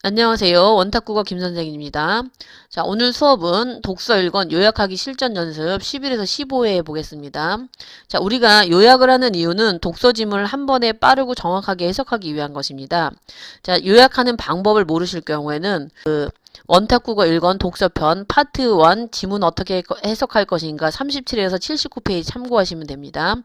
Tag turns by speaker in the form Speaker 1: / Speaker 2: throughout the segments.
Speaker 1: 안녕하세요. 원탁국어 김선생입니다. 자, 오늘 수업은 독서 1권 요약하기 실전 연습 11에서 15회 해보겠습니다. 자, 우리가 요약을 하는 이유는 독서 지문을 한 번에 빠르고 정확하게 해석하기 위한 것입니다. 자, 요약하는 방법을 모르실 경우에는 원탁국어 1권 독서편 파트 1 지문 어떻게 해석할 것인가 37에서 79페이지 참고하시면 됩니다.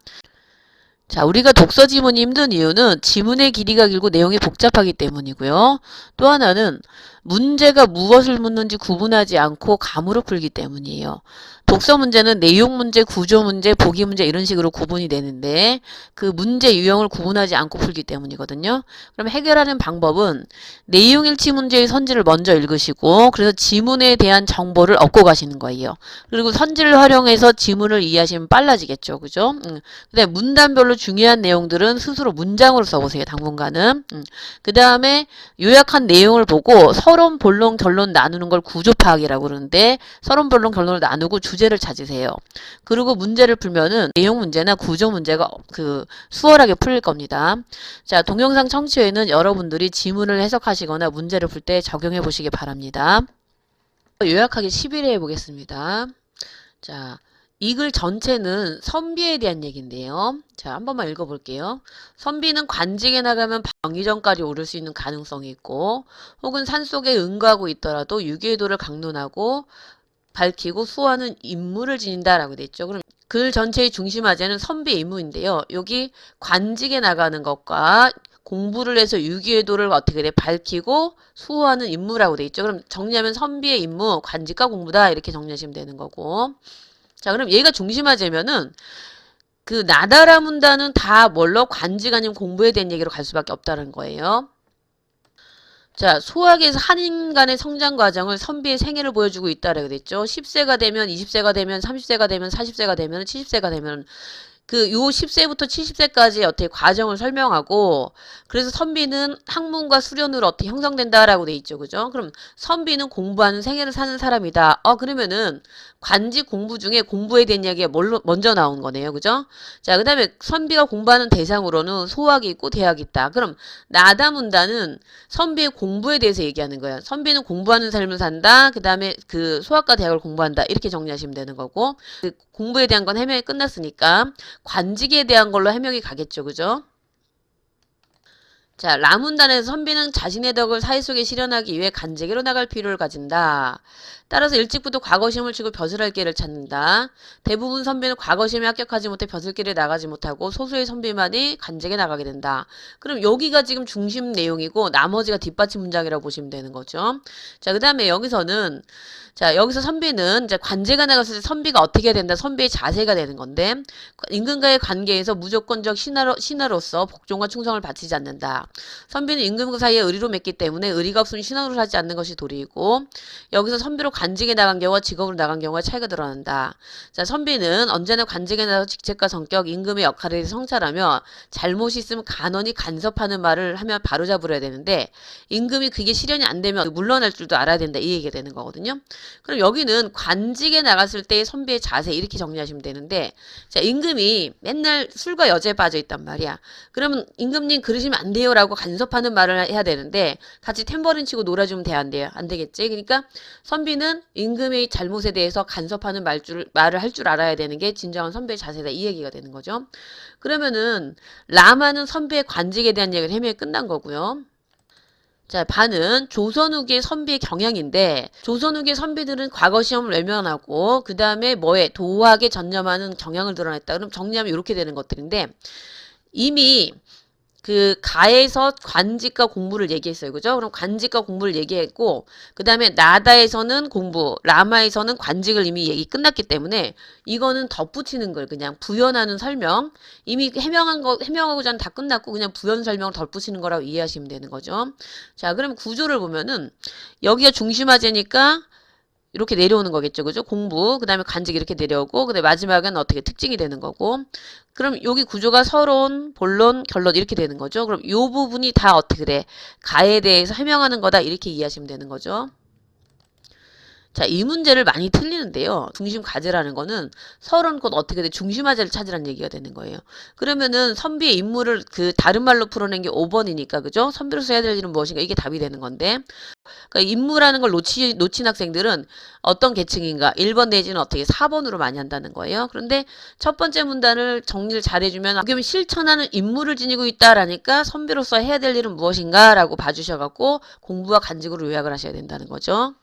Speaker 1: 자, 우리가 독서 지문이 힘든 이유는 지문의 길이가 길고 내용이 복잡하기 때문이고요. 또 하나는 문제가 무엇을 묻는지 구분하지 않고 감으로 풀기 때문이에요. 독서 문제는 내용 문제, 구조 문제, 보기 문제 이런 식으로 구분이 되는데 그 문제 유형을 구분하지 않고 풀기 때문이거든요. 그럼 해결하는 방법은 내용 일치 문제의 선지를 먼저 읽으시고 그래서 지문에 대한 정보를 얻고 가시는 거예요. 그리고 선지를 활용해서 지문을 이해하시면 빨라지겠죠. 그죠? 그다음에 문단별로 중요한 내용들은 스스로 문장으로 써보세요. 당분간은. 그 다음에 요약한 내용을 보고 서론, 본론, 결론 나누는 걸 구조 파악이라고 그러는데 서론, 본론, 결론을 나누고 주제를 찾으세요. 그리고 문제를 풀면은 내용 문제나 구조 문제가 수월하게 풀릴 겁니다. 자, 동영상 청취회는 여러분들이 지문을 해석하시거나 문제를 풀 때 적용해 보시기 바랍니다. 요약하기 11회 해보겠습니다. 자, 이 글 전체는 선비에 대한 얘기인데요. 자, 한 번만 읽어볼게요. 선비는 관직에 나가면 방위전까지 오를 수 있는 가능성이 있고 혹은 산속에 응가하고 있더라도 유계도를 강론하고 밝히고 수호하는 임무를 지닌다라고 돼 있죠. 그럼 글 전체의 중심 화제는 선비의 임무인데요. 여기 관직에 나가는 것과 공부를 해서 유기의도를 어떻게 돼? 밝히고 수호하는 임무라고 돼 있죠. 그럼 정리하면 선비의 임무, 관직과 공부다 이렇게 정리하시면 되는 거고. 자, 그럼 얘가 중심화되면은 그 나다라 문단은 다 뭘로 관직 아니면 공부에 대한 얘기로 갈 수밖에 없다는 거예요. 자, 소학에서 한 인간의 성장 과정을 선비의 생애를 보여주고 있다라고 됐죠. 10세가 되면 20세가 되면 30세가 되면 40세가 되면 70세가 되면 요 10세부터 70세까지 어떻게 과정을 설명하고 그래서 선비는 학문과 수련으로 어떻게 형성된다라고 돼 있죠. 그죠? 그럼 선비는 공부하는 생애를 사는 사람이다. 그러면은 관직 공부 중에 공부에 대한 이야기가 먼저 나온 거네요. 그죠? 자, 그 다음에 선비가 공부하는 대상으로는 소학이 있고 대학이 있다. 그럼 나다문다는 선비의 공부에 대해서 얘기하는 거예요. 선비는 공부하는 삶을 산다. 그 다음에 소학과 대학을 공부한다. 이렇게 정리하시면 되는 거고 공부에 대한 건 해명이 끝났으니까 관직에 대한 걸로 해명이 가겠죠. 그죠? 자, 라문단에서 선비는 자신의 덕을 사회 속에 실현하기 위해 간직으로 나갈 필요를 가진다. 따라서 일찍부터 과거시험을 치고 벼슬할 길을 찾는다. 대부분 선비는 과거시험에 합격하지 못해 벼슬길에 나가지 못하고 소수의 선비만이 간직에 나가게 된다. 그럼 여기가 지금 중심 내용이고 나머지가 뒷받침 문장이라고 보시면 되는 거죠. 자, 그 다음에 여기서는 여기서 선비는 이제 관제가 나갔을 때 선비가 어떻게 해야 된다. 선비의 자세가 되는 건데 임금과의 관계에서 무조건적 신하로서 복종과 충성을 바치지 않는다. 선비는 임금과 사이에 의리로 맺기 때문에 의리가 없으면 신하를 하지 않는 것이 도리이고 여기서 선비로 관직에 나간 경우와 직업으로 나간 경우가 차이가 드러난다. 자, 선비는 언제나 관직에 나가서 직책과 성격, 임금의 역할에 성찰하며 잘못이 있으면 간언히 간섭하는 말을 하면 바로잡으려야 되는데 임금이 그게 실현이 안 되면 물러날 줄도 알아야 된다. 이 얘기가 되는 거거든요. 그럼 여기는 관직에 나갔을 때의 선비의 자세 이렇게 정리하시면 되는데 자, 임금이 맨날 술과 여자에 빠져 있단 말이야. 그러면 임금님 그러시면 안 돼요 라고 간섭하는 말을 해야 되는데 같이 탬버린 치고 놀아주면 안 돼요? 안 되겠지? 그러니까 선비는 임금의 잘못에 대해서 간섭하는 말을 할 줄 알아야 되는 게 진정한 선비의 자세다 이 얘기가 되는 거죠. 그러면은 라마는 선비의 관직에 대한 얘기를 해명이 끝난 거고요. 자, 반은 조선 후기의 선비의 경향인데 조선 후기의 선비들은 과거 시험을 외면하고 그 다음에 도학에 전념하는 경향을 드러냈다. 그럼 정리하면 이렇게 되는 것들인데 이미 가에서 관직과 공부를 얘기했어요. 그죠? 그럼 관직과 공부를 얘기했고 그 다음에 나다에서는 공부, 라마에서는 관직을 이미 얘기 끝났기 때문에 이거는 덧붙이는 걸 그냥 부연하는 설명 이미 해명하고자 하는 다 끝났고 그냥 부연 설명을 덧붙이는 거라고 이해하시면 되는 거죠. 자, 그럼 구조를 보면은 여기가 중심화제니까 이렇게 내려오는 거겠죠. 그죠? 공부, 그 다음에 관직 이렇게 내려오고, 그 다음에 마지막은 어떻게 특징이 되는 거고. 그럼 여기 구조가 서론, 본론, 결론 이렇게 되는 거죠. 그럼 이 부분이 다 어떻게 돼? 가에 대해서 해명하는 거다. 이렇게 이해하시면 되는 거죠. 자, 이 문제를 많이 틀리는데요. 중심 가제라는 거는 서론 곧 어떻게 돼? 중심화제를 찾으라는 얘기가 되는 거예요. 그러면은 선비의 임무를 그 다른 말로 풀어낸 게 5번이니까 그죠? 선비로서 해야 될 일은 무엇인가? 이게 답이 되는 건데. 그러니까 임무라는 걸 놓친 학생들은 어떤 계층인가? 1번 내지는 어떻게 4번으로 많이 한다는 거예요. 그런데 첫 번째 문단을 정리를 잘 해주면 지금 실천하는 임무를 지니고 있다라니까 선비로서 해야 될 일은 무엇인가? 라고 봐주셔갖고 공부와 간직으로 요약을 하셔야 된다는 거죠.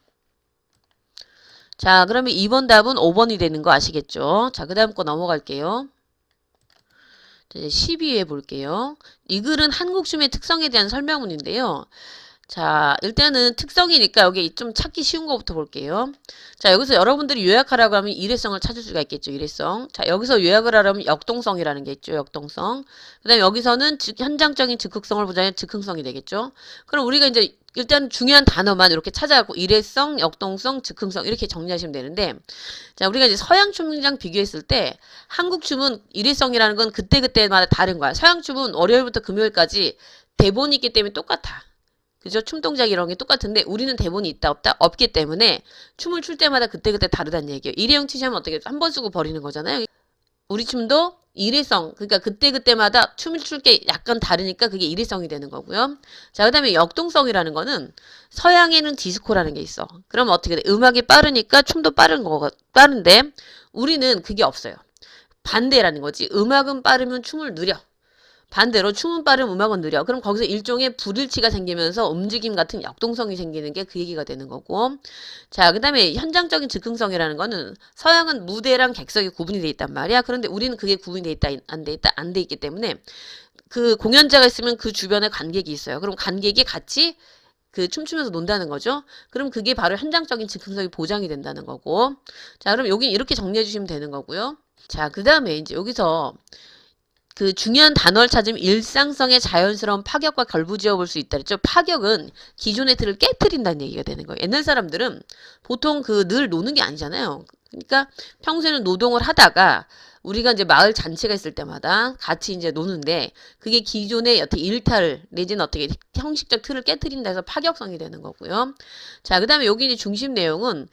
Speaker 1: 자, 그러면 2번 답은 5번이 되는 거 아시겠죠? 자, 그 다음 거 넘어갈게요. 이제 12회 볼게요. 이 글은 한국춤의 특성에 대한 설명문인데요. 자, 일단은 특성이니까 여기 좀 찾기 쉬운 거부터 볼게요. 자, 여기서 여러분들이 요약하라고 하면 일회성을 찾을 수가 있겠죠. 일회성. 자, 여기서 요약을 하려면 역동성이라는 게 있죠. 역동성. 그 다음에 여기서는 현장적인 즉흥성을 보자면 즉흥성이 되겠죠. 그럼 우리가 이제 일단 중요한 단어만 이렇게 찾아갖고 일회성, 역동성, 즉흥성 이렇게 정리하시면 되는데, 자, 우리가 이제 서양 춤이랑 비교했을 때 한국 춤은 일회성이라는 건 그때그때마다 다른 거야. 서양 춤은 월요일부터 금요일까지 대본이 있기 때문에 똑같아. 그죠? 춤 동작 이런 게 똑같은데 우리는 대본이 있다 없다? 없기 때문에 춤을 출 때마다 그때그때 다르다는 얘기예요. 일회용 치시면 어떻게 한 번 쓰고 버리는 거잖아요. 우리 춤도 일회성, 그러니까 그때그때마다 춤을 출 게 약간 다르니까 그게 일회성이 되는 거고요. 자, 그 다음에 역동성이라는 거는 서양에는 디스코라는 게 있어. 그럼 어떻게 돼? 음악이 빠르니까 춤도 빠른데 우리는 그게 없어요. 반대라는 거지. 음악은 빠르면 춤을 느려. 반대로 춤은 빠르면 음악은 느려. 그럼 거기서 일종의 불일치가 생기면서 움직임 같은 역동성이 생기는 게 그 얘기가 되는 거고. 자, 그 다음에 현장적인 즉흥성이라는 거는 서양은 무대랑 객석이 구분이 돼 있단 말이야. 그런데 우리는 그게 구분이 돼 있다, 안 돼 있다, 안 돼 있기 때문에 그 공연자가 있으면 그 주변에 관객이 있어요. 그럼 관객이 같이 그 춤추면서 논다는 거죠. 그럼 그게 바로 현장적인 즉흥성이 보장이 된다는 거고. 자, 그럼 여기 이렇게 정리해 주시면 되는 거고요. 자, 그 다음에 이제 여기서 그 중요한 단어를 찾으면 일상성의 자연스러운 파격과 결부지어 볼 수 있다 그랬죠. 파격은 기존의 틀을 깨트린다는 얘기가 되는 거예요. 옛날 사람들은 보통 그 늘 노는 게 아니잖아요. 그러니까 평소에는 노동을 하다가 우리가 이제 마을 잔치가 있을 때마다 같이 이제 노는데 그게 기존의 어떻게 일탈 내지는 어떻게 형식적 틀을 깨트린다 해서 파격성이 되는 거고요. 자, 그 다음에 여기 이제 중심 내용은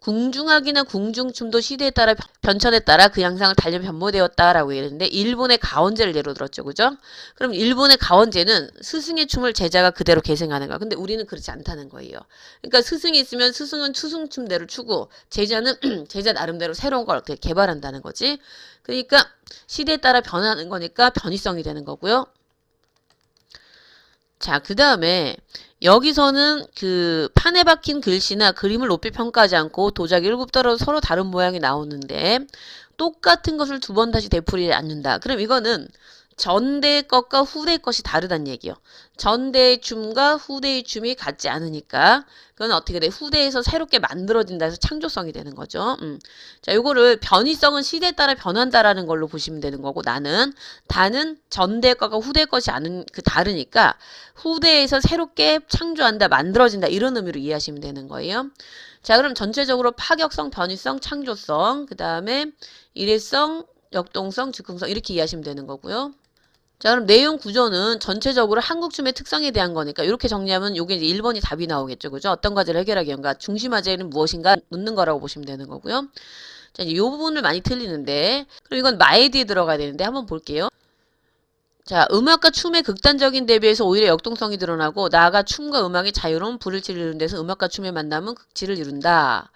Speaker 1: 궁중악이나 궁중춤도 시대에 따라 변천에 따라 그 양상을 달리 변모되었다라고 얘기했는데 일본의 가원제를 예로 들었죠. 그죠? 그럼 일본의 가원제는 스승의 춤을 제자가 그대로 계승하는 거야. 근데 우리는 그렇지 않다는 거예요. 그러니까 스승이 있으면 스승은 스승춤대로 추고 제자는 제자 나름대로 새로운 걸 어떻게 개발한다는 거지. 그러니까 시대에 따라 변하는 거니까 변이성이 되는 거고요. 자, 그 다음에 여기서는 그 판에 박힌 글씨나 그림을 높이 평가하지 않고 도자기 7떨어 서로 다른 모양이 나오는데 똑같은 것을 두 번 다시 되풀이하지 않는다. 그럼 이거는 전대의 것과 후대의 것이 다르다는 얘기요. 전대의 춤과 후대의 춤이 같지 않으니까 그건 어떻게 돼? 후대에서 새롭게 만들어진다 해서 창조성이 되는 거죠. 자, 요거를 변이성은 시대에 따라 변한다라는 걸로 보시면 되는 거고 다는 전대의 것과 후대의 것이 다르니까 후대에서 새롭게 창조한다, 만들어진다 이런 의미로 이해하시면 되는 거예요. 자, 그럼 전체적으로 파격성, 변이성, 창조성, 그 다음에 일회성, 역동성, 즉흥성 이렇게 이해하시면 되는 거고요. 자, 그럼 내용 구조는 전체적으로 한국춤의 특성에 대한 거니까 이렇게 정리하면 요게 이제 1번이 답이 나오겠죠. 그죠? 어떤 과제를 해결하기 위한가? 중심화제는 무엇인가? 묻는 거라고 보시면 되는 거고요. 자, 이제 요 부분을 많이 틀리는데 그럼 이건 마에 뒤에 들어가야 되는데 한번 볼게요. 자, 음악과 춤의 극단적인 대비에서 오히려 역동성이 드러나고 나아가 춤과 음악이 자유로운 불일치를 이루는 데서 음악과 춤의 만남은 극치를 이룬다.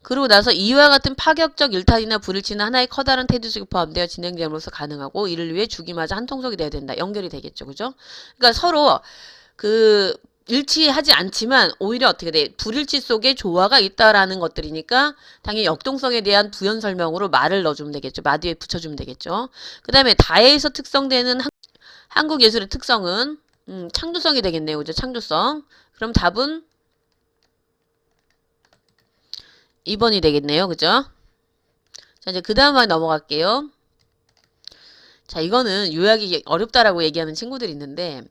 Speaker 1: 그러고 나서 이와 같은 파격적 일탈이나 불일치는 하나의 커다란 테두 속에 포함되어 진행됨으로써 가능하고 이를 위해 주기마저 한 통속이 되어야 된다. 연결이 되겠죠. 그죠? 그러니까 서로 그 일치하지 않지만 오히려 어떻게 돼? 불일치 속에 조화가 있다라는 것들이니까 당연히 역동성에 대한 부연 설명으로 말을 넣어주면 되겠죠. 마 뒤에 붙여주면 되겠죠. 그 다음에 다에서 특성되는 한국 예술의 특성은 창조성이 되겠네요. 그죠? 창조성. 그럼 답은 2번이 되겠네요. 그죠? 자, 이제 그 다음에 넘어갈게요. 자, 이거는 요약이 어렵다라고 얘기하는 친구들이 있는데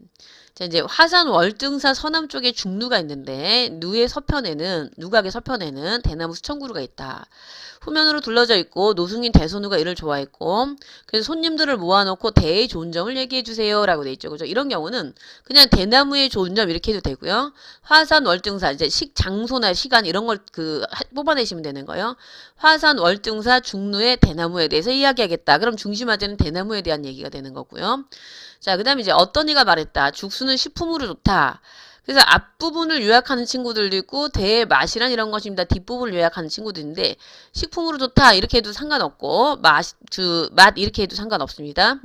Speaker 1: 자, 이제 화산 월등사 서남 쪽에 중루가 있는데 누의 서편에는 누각의 서편에는 대나무 수천 그루가 있다. 후면으로 둘러져 있고 노승인 대선우가 이를 좋아했고 그래서 손님들을 모아놓고 대의 좋은 점을 얘기해 주세요라고 돼 있죠. 그죠? 이런 경우는 그냥 대나무의 좋은 점 이렇게 해도 되고요. 화산 월등사 이제 장소나 시간 이런 걸 뽑아내시면 되는 거예요. 화산 월등사 중루의 대나무에 대해서 이야기하겠다. 그럼 중심화제는 대나무에 대한 얘기가 되는 거고요. 자, 그 다음에 이제 어떤 이가 말했다. 죽수는 식품으로 좋다. 그래서 앞부분을 요약하는 친구들도 있고 대의 맛이란 이런 것입니다. 뒷부분을 요약하는 친구들인데 식품으로 좋다 이렇게 해도 상관없고 맛 이렇게 해도 상관없습니다.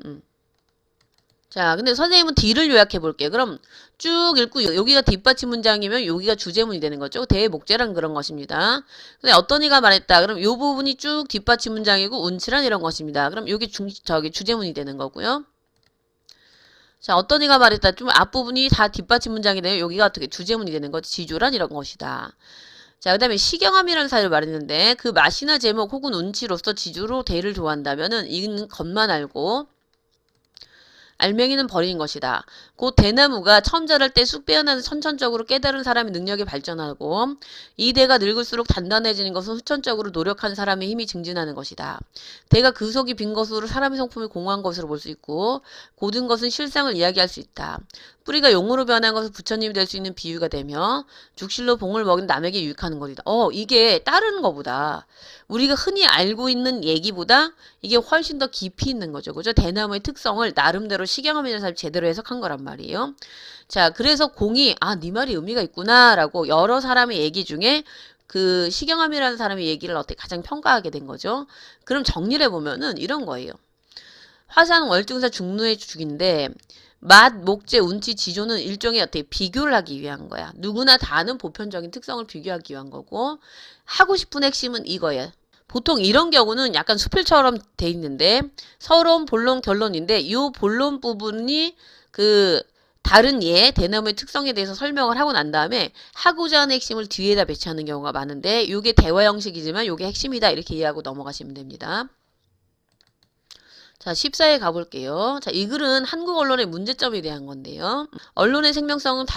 Speaker 1: 자, 근데 선생님은 뒤를 요약해 볼게요. 그럼 쭉 읽고 여기가 뒷받침 문장이면 여기가 주제문이 되는 거죠. 대의 목재란 그런 것입니다. 근데 어떤 이가 말했다. 그럼 요 부분이 쭉 뒷받침 문장이고 운치란 이런 것입니다. 그럼 여기 주제문이 되는 거고요. 자, 어떤 이가 말했다. 좀 앞부분이 다 뒷받침 문장이 되면 여기가 어떻게 주제문이 되는 거지. 지조란 이런 것이다. 자, 그 다음에 시경함이라는 사유를 말했는데 그 맛이나 제목 혹은 운치로서 지조로 대를 좋아한다면은 이는 것만 알고 알맹이는 버린 것이다. 곧 대나무가 처음 자랄 때 쑥 빼어나는 선천적으로 깨달은 사람의 능력이 발전하고 이 대가 늙을수록 단단해지는 것은 후천적으로 노력한 사람의 힘이 증진하는 것이다. 대가 그 속이 빈 것으로 사람의 성품이 공허한 것으로 볼 수 있고 고든 것은 실상을 이야기할 수 있다. 뿌리가 용으로 변한 것은 부처님이 될 수 있는 비유가 되며 죽실로 봉을 먹인 남에게 유익하는 것이다. 이게 따르는 것보다 우리가 흔히 알고 있는 얘기보다 이게 훨씬 더 깊이 있는 거죠. 그죠? 대나무의 특성을 나름대로 시경함이라는 사람이 제대로 해석한 거란 말이에요. 자, 그래서 공이 네 말이 의미가 있구나라고 여러 사람의 얘기 중에 그 시경함이라는 사람의 얘기를 어떻게 가장 평가하게 된 거죠. 그럼 정리를 해보면은 이런 거예요. 화산 월등사 중루의 죽인데 맛, 목재, 운치, 지조는 일종의 어떻게 비교를 하기 위한 거야. 누구나 다 아는 보편적인 특성을 비교하기 위한 거고 하고 싶은 핵심은 이거예요. 보통 이런 경우는 약간 수필처럼 돼 있는데 서론, 본론, 결론인데 이 본론 부분이 그 다른 대나무의 특성에 대해서 설명을 하고 난 다음에 하고자 하는 핵심을 뒤에다 배치하는 경우가 많은데 이게 대화 형식이지만 이게 핵심이다 이렇게 이해하고 넘어가시면 됩니다. 자, 14에 가볼게요. 자, 이 글은 한국 언론의 문제점에 대한 건데요. 언론의 생명은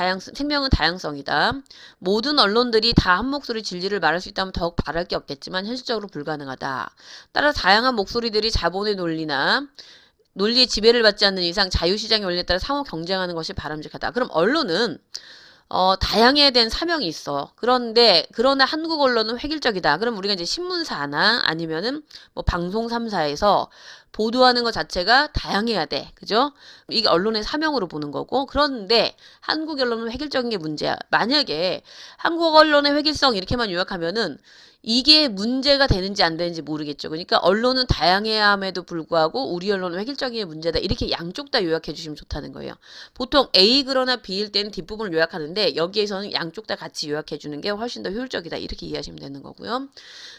Speaker 1: 다양성이다. 모든 언론들이 다 한 목소리 진리를 말할 수 있다면 더욱 바랄 게 없겠지만 현실적으로 불가능하다. 따라 다양한 목소리들이 자본의 논리의 지배를 받지 않는 이상 자유시장의 원리에 따라 상호 경쟁하는 것이 바람직하다. 그럼 언론은 다양해야 되는 사명이 있어. 그러나 한국 언론은 획일적이다. 그럼 우리가 이제 신문사나 아니면은 뭐 방송 3사에서 보도하는 것 자체가 다양해야 돼. 그죠? 이게 언론의 사명으로 보는 거고. 그런데 한국 언론은 획일적인 게 문제야. 만약에 한국 언론의 획일성 이렇게만 요약하면은 이게 문제가 되는지 안 되는지 모르겠죠. 그러니까 언론은 다양해야 함에도 불구하고 우리 언론은 획일적인 게 문제다. 이렇게 양쪽 다 요약해 주시면 좋다는 거예요. 보통 A 그러나 B일 때는 뒷부분을 요약하는데 여기에서는 양쪽 다 같이 요약해 주는 게 훨씬 더 효율적이다. 이렇게 이해하시면 되는 거고요.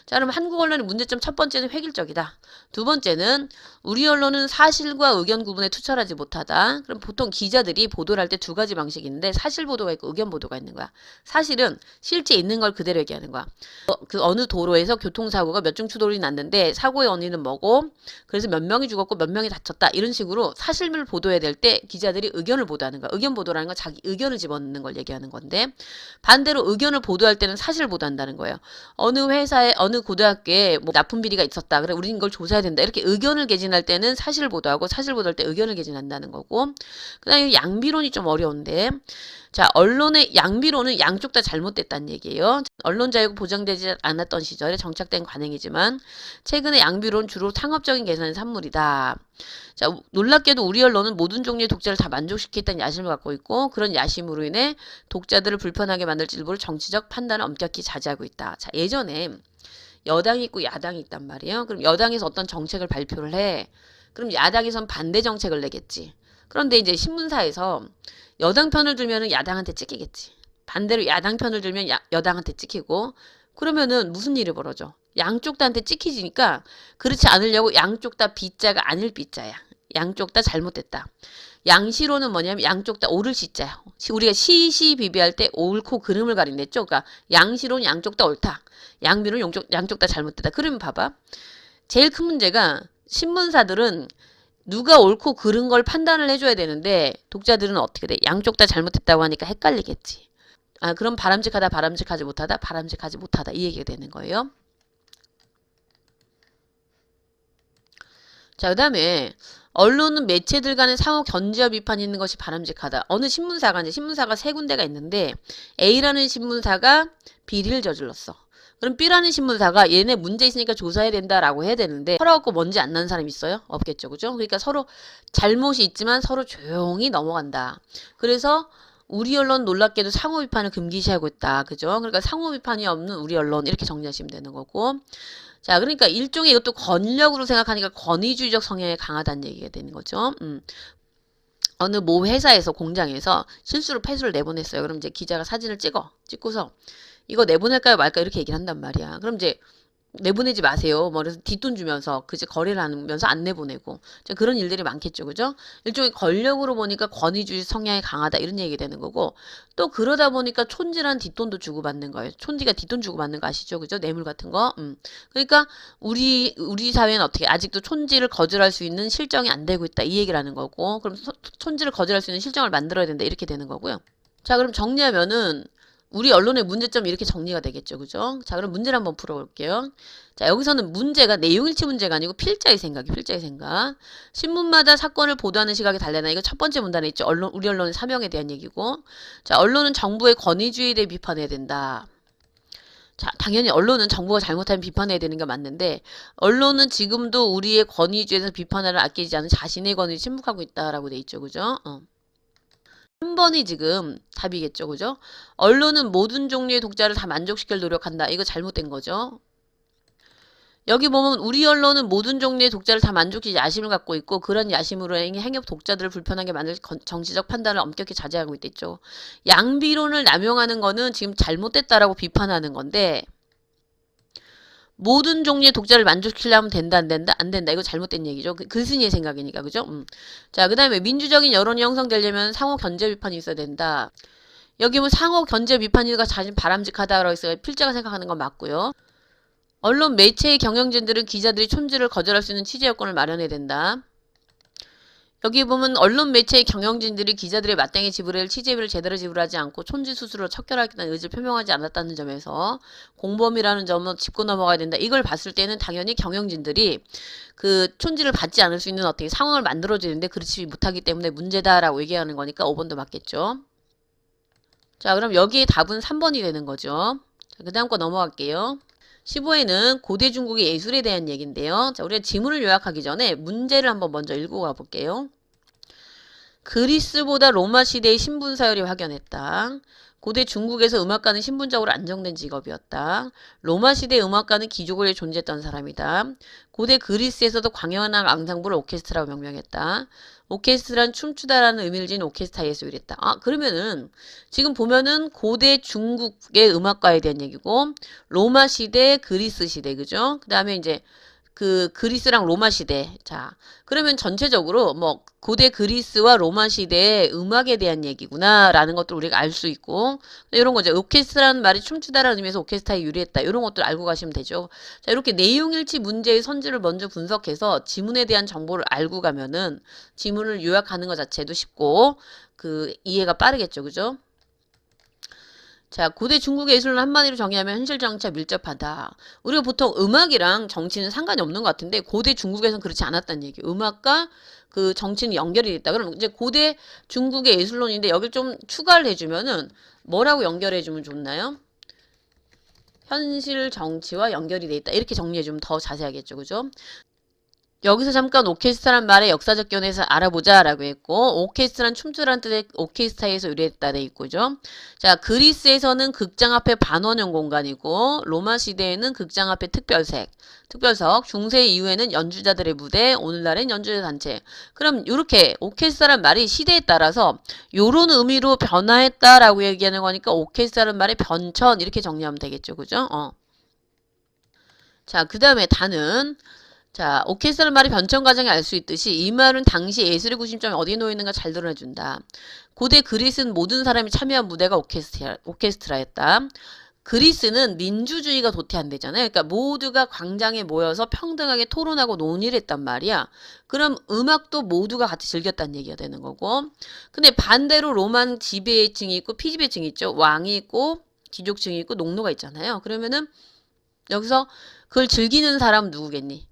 Speaker 1: 자, 그럼 한국 언론의 문제점 첫 번째는 획일적이다. 두 번째는 우리 언론은 사실과 의견 구분에 투철하지 못하다. 그럼 보통 기자들이 보도를 할 때 두 가지 방식이 있는데 사실 보도가 있고 의견 보도가 있는 거야. 사실은 실제 있는 걸 그대로 얘기하는 거야. 어느 도로에서 교통사고가 몇 중 추돌이 났는데 사고의 원인은 뭐고 그래서 몇 명이 죽었고 몇 명이 다쳤다. 이런 식으로 사실을 보도해야 될 때 기자들이 의견을 보도하는 거야. 의견 보도라는 건 자기 의견을 집어넣는 걸 얘기하는 건데 반대로 의견을 보도할 때는 사실을 보도한다는 거예요. 어느 회사에 어느 고등학교에 뭐 납품 비리가 있었다. 그래 우리는 이걸 조사해야 된다. 이렇게 의견을 개진할 때는 사실을 보도하고 사실 보도할 때 의견을 개진한다는 거고 그다음에 양비론이 좀 어려운데 자, 언론의 양비론은 양쪽 다 잘못됐다는 얘기예요. 언론 자유가 보장되지 않았던 시절에 정착된 관행이지만 최근의 양비론 주로 상업적인 계산의 산물이다. 자, 놀랍게도 우리 언론은 모든 종류의 독자를 다 만족시키겠다는 야심을 갖고 있고 그런 야심으로 인해 독자들을 불편하게 만들지 일부러 정치적 판단을 엄격히 자제하고 있다. 자, 예전에 여당이 있고 야당이 있단 말이에요. 그럼 여당에서 어떤 정책을 발표를 해. 그럼 야당에선 반대 정책을 내겠지. 그런데 이제 신문사에서 여당 편을 들면은 야당한테 찍히겠지. 반대로 야당 편을 들면 여당한테 찍히고 그러면은 무슨 일이 벌어져? 양쪽 다한테 찍히지니까 그렇지 않으려고 양쪽 다 B자가 아닐 B자야. 양쪽 다 잘못됐다. 양시로는 뭐냐면 양쪽 다 옳을 시자야. 우리가 시시비비할 때 옳고 그름을 가린댔죠. 그러니까 양시로는 양쪽 다 옳다. 양비로는 양쪽 다 잘못됐다. 그러면 봐봐. 제일 큰 문제가 신문사들은 누가 옳고 그른 걸 판단을 해줘야 되는데 독자들은 어떻게 돼? 양쪽 다 잘못했다고 하니까 헷갈리겠지. 아, 그럼 바람직하다, 바람직하지 못하다, 바람직하지 못하다 이 얘기가 되는 거예요. 자, 그 다음에 언론은 매체들 간의 상호 견제와 비판이 있는 것이 바람직하다. 어느 신문사가 이제 신문사가 세 군데가 있는데 A라는 신문사가 비리를 저질렀어. 그럼 B라는 신문사가 얘네 문제 있으니까 조사해야 된다라고 해야 되는데 서로갖고 먼지 안 나는 사람 있어요? 없겠죠. 그죠? 그러니까 서로 잘못이 있지만 서로 조용히 넘어간다. 그래서 우리 언론 놀랍게도 상호 비판을 금기시하고 있다. 그죠? 그러니까 상호 비판이 없는 우리 언론 이렇게 정리하시면 되는 거고. 자, 그러니까 일종의 이것도 권력으로 생각하니까 권위주의적 성향이 강하다는 얘기가 되는 거죠. 어느 모 회사에서 공장에서 실수로 폐수를 내보냈어요. 그럼 이제 기자가 사진을 찍고서 이거 내보낼까요 말까 이렇게 얘기를 한단 말이야. 그럼 이제 내보내지 마세요. 뭐 그래서 뒷돈 주면서 그제 거래를 하면서 안 내보내고 그런 일들이 많겠죠. 그죠? 일종의 권력으로 보니까 권위주의 성향이 강하다 이런 얘기 되는 거고 또 그러다 보니까 촌지란 뒷돈도 주고받는 거예요. 촌지가 뒷돈 주고받는 거 아시죠? 그죠? 뇌물 같은 거. 그러니까 우리 사회는 어떻게 아직도 촌지를 거절할 수 있는 실정이 안 되고 있다 이 얘기를 하는 거고 그럼 촌지를 거절할 수 있는 실정을 만들어야 된다 이렇게 되는 거고요. 자, 그럼 정리하면은 우리 언론의 문제점 이렇게 정리가 되겠죠. 그죠? 자, 그럼 문제를 한번 풀어볼게요. 자, 여기서는 문제가 내용일치 문제가 아니고 필자의 생각. 신문마다 사건을 보도하는 시각이 달라나. 이거 첫 번째 문단에 있죠. 우리 언론의 사명에 대한 얘기고. 자, 언론은 정부의 권위주의에 대해 비판해야 된다. 자, 당연히 언론은 정부가 잘못하면 비판해야 되는 게 맞는데 언론은 지금도 우리의 권위주의에서 비판하를 아끼지 않은 자신의 권위에 침묵하고 있다라고 돼 있죠. 그죠? 3번이 지금 답이겠죠. 그죠? 언론은 모든 종류의 독자를 다 만족시킬 노력한다. 이거 잘못된 거죠. 여기 보면 우리 언론은 모든 종류의 독자를 다 만족시키지 야심을 갖고 있고 그런 야심으로 행여 독자들을 불편하게 만들 정치적 판단을 엄격히 자제하고 있댔죠. 양비론을 남용하는 거는 지금 잘못됐다라고 비판하는 건데 모든 종류의 독자를 만족시키려면 된다 안 된다? 안 된다. 이거 잘못된 얘기죠. 글쓴이의 생각이니까. 그죠? 자, 그 다음에 민주적인 여론이 형성되려면 상호 견제 비판이 있어야 된다. 여기 뭐 상호 견제 비판이가 자신 바람직하다라고 했어요. 필자가 생각하는 건 맞고요. 언론 매체의 경영진들은 기자들이 촌지를 거절할 수 있는 취재 여건을 마련해야 된다. 여기 보면 언론 매체의 경영진들이 기자들의 마땅히 지불할 취재비를 제대로 지불하지 않고 촌지 수수로 척결하겠다는 의지를 표명하지 않았다는 점에서 공범이라는 점은 짚고 넘어가야 된다. 이걸 봤을 때는 당연히 경영진들이 그 촌지를 받지 않을 수 있는 어떻게 상황을 만들어줘야 되는데 그렇지 못하기 때문에 문제다라고 얘기하는 거니까 5번도 맞겠죠. 자, 그럼 여기에 답은 3번이 되는 거죠. 자, 그 다음 거 넘어갈게요. 15회는 고대 중국의 예술에 대한 얘기인데요. 자, 우리가 지문을 요약하기 전에 문제를 한번 먼저 읽고 가볼게요. 그리스보다 로마 시대의 신분 사열이 확연했다. 고대 중국에서 음악가는 신분적으로 안정된 직업이었다. 로마 시대 음악가는 귀족을 존재했던 사람이다. 고대 그리스에서도 광연한 앙상블을 오케스트라고 명명했다. 오케스트라는 춤추다라는 의미를 지닌 오케스트라 예술이랬다. 아, 그러면은 지금 보면은 고대 중국의 음악가에 대한 얘기고 로마 시대, 그리스 시대, 그죠? 그 다음에 이제 그 그리스랑 로마 시대. 자, 그러면 전체적으로 뭐 고대 그리스와 로마 시대의 음악에 대한 얘기구나라는 것도 우리가 알 수 있고 이런 거죠. 오케스트라는 말이 춤추다라는 의미에서 오케스트라에 유리했다. 이런 것들 알고 가시면 되죠. 자, 이렇게 내용일치 문제의 선지를 먼저 분석해서 지문에 대한 정보를 알고 가면은 지문을 요약하는 것 자체도 쉽고 그 이해가 빠르겠죠. 그죠? 자, 고대 중국의 예술은 한마디로 정의하면 현실 정치와 밀접하다. 우리가 보통 음악이랑 정치는 상관이 없는 것 같은데 고대 중국에서는 그렇지 않았다는 얘기. 음악과 그 정치는 연결이 됐다. 그럼 이제 고대 중국의 예술론인데 여기 좀 추가를 해주면은 뭐라고 연결해주면 좋나요? 현실 정치와 연결이 돼 있다. 이렇게 정리해주면 더 자세하겠죠. 그죠? 여기서 잠깐 오케스트라는 말의 역사적 견해에서 알아보자 라고 했고 오케스트라는 춤추라는 뜻의 오케스트라에서 유래했다 돼 있고죠. 자, 그리스에서는 극장 앞에 반원형 공간이고 로마 시대에는 극장 앞에 특별석, 중세 이후에는 연주자들의 무대, 오늘날엔 연주자 단체. 그럼 이렇게 오케스트라는 말이 시대에 따라서 요런 의미로 변화했다라고 얘기하는 거니까 오케스트라는 말의 변천 이렇게 정리하면 되겠죠. 그죠? 자, 그 다음에 다는 자, 오케스트라는 말이 변천 과정에 알 수 있듯이 이 말은 당시 예술의 구심점이 어디에 놓여 있는가 잘 드러내준다. 고대 그리스는 모든 사람이 참여한 무대가 오케스트라였다. 그리스는 민주주의가 도태한대잖아요. 그러니까 모두가 광장에 모여서 평등하게 토론하고 논의를 했단 말이야. 그럼 음악도 모두가 같이 즐겼다는 얘기가 되는 거고. 근데 반대로 로마는 지배층이 있고 피지배층이 있죠. 왕이 있고 귀족층이 있고 농노가 있잖아요. 그러면은 여기서 그걸 즐기는 사람 누구겠니?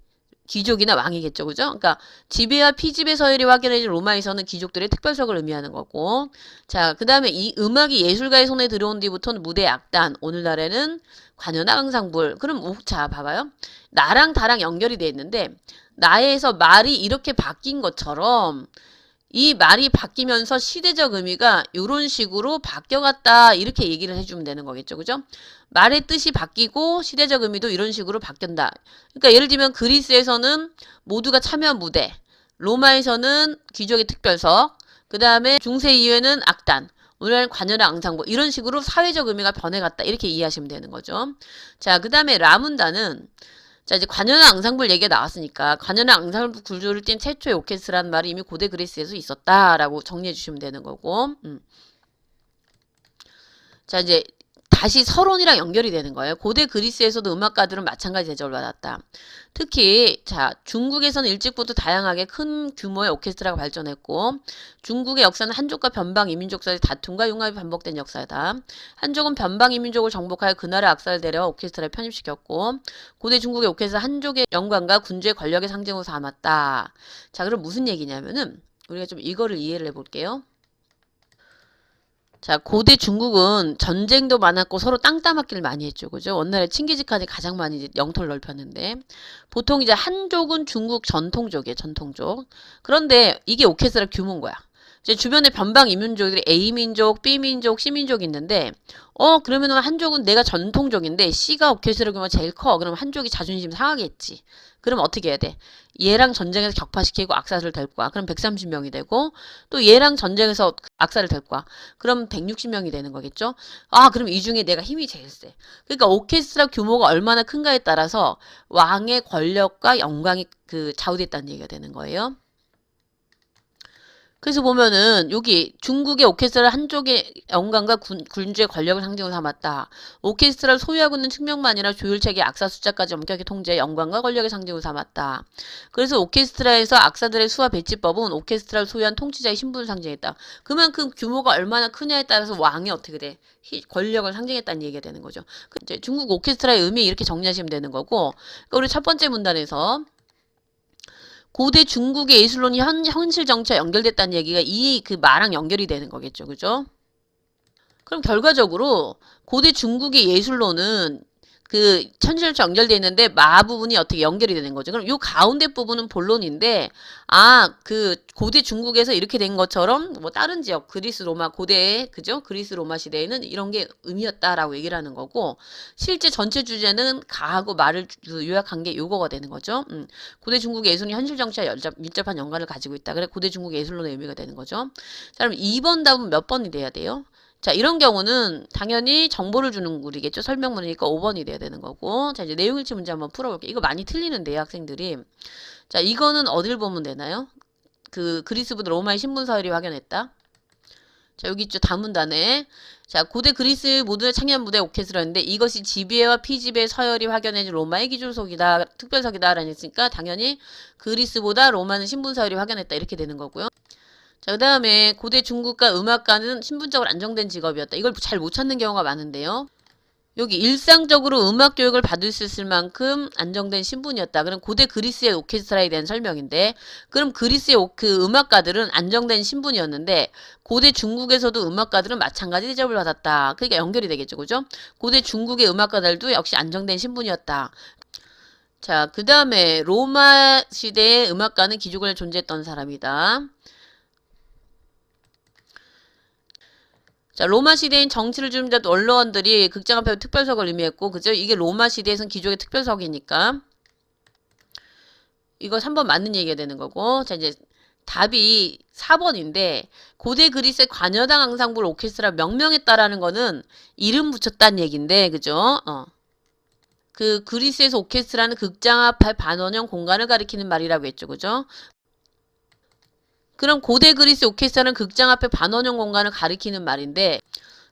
Speaker 1: 귀족이나 왕이겠죠. 그죠? 그러니까 지배와 피지배 서열이 확연해진 로마에서는 귀족들의 특별석을 의미하는 거고. 자, 그 다음에 이 음악이 예술가의 손에 들어온 뒤부터는 무대 악단, 오늘날에는 관현악 앙상블. 그럼 자, 봐봐요. 나랑 다랑 연결이 돼 있는데 나에서 말이 이렇게 바뀐 것처럼 이 말이 바뀌면서 시대적 의미가 이런 식으로 바뀌어갔다 이렇게 얘기를 해주면 되는 거겠죠. 그죠? 말의 뜻이 바뀌고 시대적 의미도 이런 식으로 바뀐다. 그러니까 예를 들면 그리스에서는 모두가 참여한 무대, 로마에서는 귀족의 특별석, 그 다음에 중세 이후에는 악단, 오늘날 관현악 앙상블 이런 식으로 사회적 의미가 변해갔다 이렇게 이해하시면 되는 거죠. 자, 그 다음에 라문다는 자, 이제 관현악 앙상블 얘기가 나왔으니까 관현악 앙상블 구조를 띈 최초의 오케스트라는 말이 이미 고대 그리스에서 있었다라고 정리해 주시면 되는 거고. 자, 이제 다시 서론이랑 연결이 되는 거예요. 고대 그리스에서도 음악가들은 마찬가지 대접을 받았다. 특히 자, 중국에서는 일찍부터 다양하게 큰 규모의 오케스트라가 발전했고 중국의 역사는 한족과 변방 이민족 사이의 다툼과 융합이 반복된 역사다. 한족은 변방 이민족을 정복하여 그 나라 악사를 데려와 오케스트라에 편입시켰고 고대 중국의 오케스트라 한족의 영광과 군주의 권력의 상징으로 삼았다. 자, 그럼 무슨 얘기냐면은 우리가 좀 이거를 이해를 해볼게요. 자, 고대 중국은 전쟁도 많았고 서로 땅 따먹기를 많이 했죠. 그죠? 원나라에 칭기즈칸이 가장 많이 이제 영토를 넓혔는데 보통 이제 한족은 중국 전통족이에요. 전통족. 그런데 이게 오케스트라 규모인 거야. 이제 주변에 변방 이민족들이 A민족, B민족, C민족이 있는데 그러면은 한족은 내가 전통족인데 C가 오케스트라 규모가 제일 커. 그럼 한족이 자존심 상하겠지. 그럼 어떻게 해야 돼? 얘랑 전쟁에서 격파시키고 악사를 데리고 와. 그럼 130명이 되고 또 얘랑 전쟁에서 악사를 데리고 와. 그럼 160명이 되는 거겠죠? 아, 그럼 이 중에 내가 힘이 제일 세. 그러니까 오케스트라 규모가 얼마나 큰가에 따라서 왕의 권력과 영광이 좌우됐다는 얘기가 되는 거예요. 그래서 보면은 여기 중국의 오케스트라 한쪽의 영광과 군주의 권력을 상징으로 삼았다. 오케스트라를 소유하고 있는 측면만 아니라 조율체계 악사 숫자까지 엄격히 통제해 영광과 권력의 상징으로 삼았다. 그래서 오케스트라에서 악사들의 수와 배치법은 오케스트라를 소유한 통치자의 신분을 상징했다. 그만큼 규모가 얼마나 크냐에 따라서 왕이 어떻게 돼? 권력을 상징했다는 얘기가 되는 거죠. 이제 중국 오케스트라의 의미 이렇게 정리하시면 되는 거고 그러니까 우리 첫 번째 문단에서 고대 중국의 예술론이 현실 정치와 연결됐다는 얘기가 그 말랑 연결이 되는 거겠죠. 그죠? 그럼 결과적으로 고대 중국의 예술론은 현실과 연결되어 있는데 마 부분이 어떻게 연결이 되는 거죠. 그럼 요 가운데 부분은 본론인데 고대 중국에서 이렇게 된 것처럼 뭐 다른 지역 그리스 로마 고대 그죠? 그리스 로마 시대에는 이런 게 의미였다라고 얘기를 하는 거고 실제 전체 주제는 가하고 말을 요약한 게 요거가 되는 거죠. 고대 중국의 예술이 현실 정치와 밀접한 연관을 가지고 있다. 그래 고대 중국의 예술론의 의미가 되는 거죠. 자, 그럼 2번 답은 몇 번이 돼야 돼요? 자, 이런 경우는 당연히 정보를 주는 글이겠죠. 설명문이니까 5번이 돼야 되는 거고. 자, 이제 내용일치 문제 한번 풀어볼게요. 이거 많이 틀리는데요, 학생들이. 자, 이거는 어딜 보면 되나요? 그리스부터 로마의 신분 서열이 확연했다. 자, 여기 있죠. 다문단에. 자, 고대 그리스 모두의 창현 무대 오케스트라인데 이것이 지배와 피지배 서열이 확연해진 로마의 기술석이다, 특별석이다라는 했으니까 당연히 그리스보다 로마는 신분 서열이 확연했다. 이렇게 되는 거고요. 자, 그 다음에 고대 중국과 음악가는 신분적으로 안정된 직업이었다. 이걸 잘 못 찾는 경우가 많은데요. 여기 일상적으로 음악 교육을 받을 수 있을 만큼 안정된 신분이었다. 그럼 고대 그리스의 오케스트라에 대한 설명인데 그럼 그리스의 음악가들은 안정된 신분이었는데 고대 중국에서도 음악가들은 마찬가지 대접을 받았다. 그러니까 연결이 되겠죠. 그죠? 고대 중국의 음악가들도 역시 안정된 신분이었다. 자, 그 다음에 로마 시대의 음악가는 귀족을 존재했던 사람이다. 자, 로마 시대인 정치를 주름잡던 언론들이 극장 앞에 특별석을 의미했고, 그죠? 이게 로마 시대에선 귀족의 특별석이니까. 이거 3번 맞는 얘기가 되는 거고. 자, 이제 답이 4번인데, 고대 그리스의 관여당 앙상블 오케스트라 명명했다라는 거는 이름 붙였다는 얘기인데, 그죠? 그리스에서 오케스트라는 극장 앞 반원형 공간을 가리키는 말이라고 했죠. 그죠? 그럼 고대 그리스 오케스트라는 극장 앞에 반원형 공간을 가리키는 말인데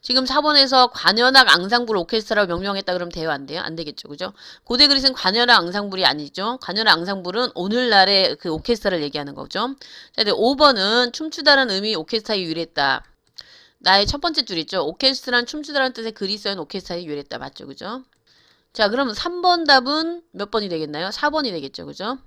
Speaker 1: 지금 4번에서 관현악 앙상블 오케스트라로 명명했다 그러면 돼요? 안 돼요? 안 되겠죠. 그죠? 고대 그리스는 관현악 앙상블이 아니죠. 관현악 앙상블은 오늘날의 그 오케스트라를 얘기하는 거죠. 자, 5번은 춤추다라는 의미 오케스트라에 유래했다. 나의 첫 번째 줄 있죠. 오케스트라는 춤추다라는 뜻의 그리스어인 오케스트라에 유래했다. 맞죠? 그죠? 자, 그럼 3번 답은 몇 번이 되겠나요? 4번이 되겠죠. 그죠?